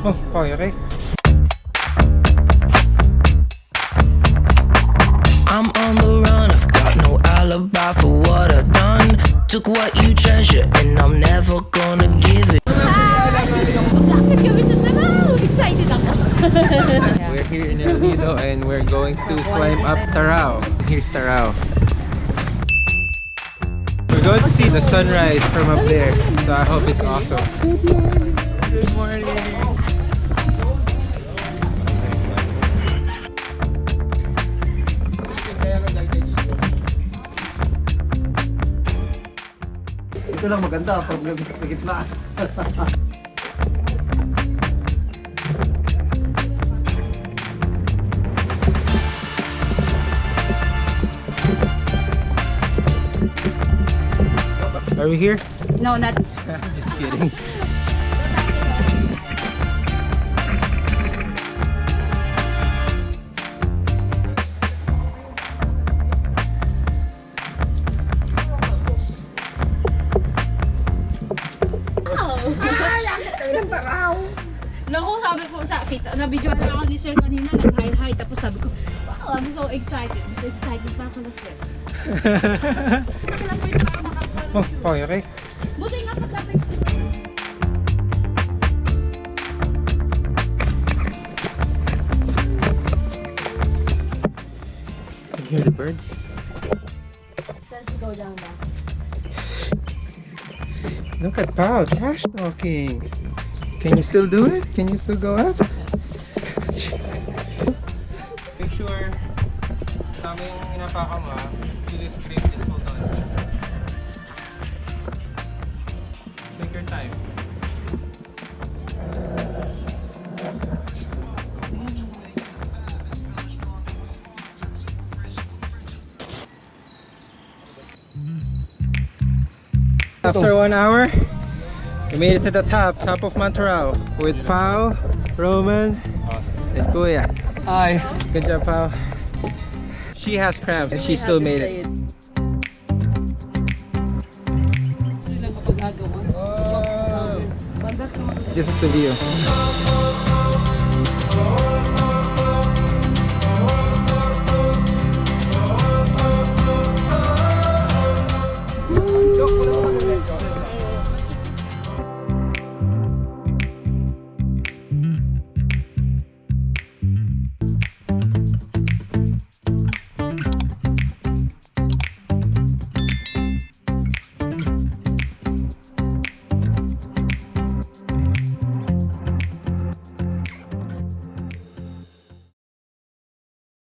Oh, okay. I'm on the run, I've got no alibi for what I've done. Took what you treasure and I'm never gonna give it. Magkakit kami sa Taraw! Excited ako! We're here in El Nido and we're going to climb up Taraw. Here's Taraw. We're going to see the sunrise from up there, so I hope it's awesome. Good morning! Ito lang maganda, problem sa gitna. Are we here? No, not... Just kidding. Naku, sabi ko sa kita, na-videoan na ako ni Sir kanina, nag-hi-hi, tapos sabi ko, wow, I'm so excited. So excited pa ako na Sir. Nakilang po yung para makakuha ng Oh, okay. Buti nga pagka-text ko. Can you hear the birds? Says go lang ba? Look at Pao, trash talking. Can you still do it? Can you still go up? Make sure tama yung inapaka mo to the screen, just hold on. Take your time. After 1 hour, we made it to the top of Mount Taraw with Pao, Roman, and Kuya. Hi. Good job, Pao. She has cramps and she still made it. Whoa. This is the view.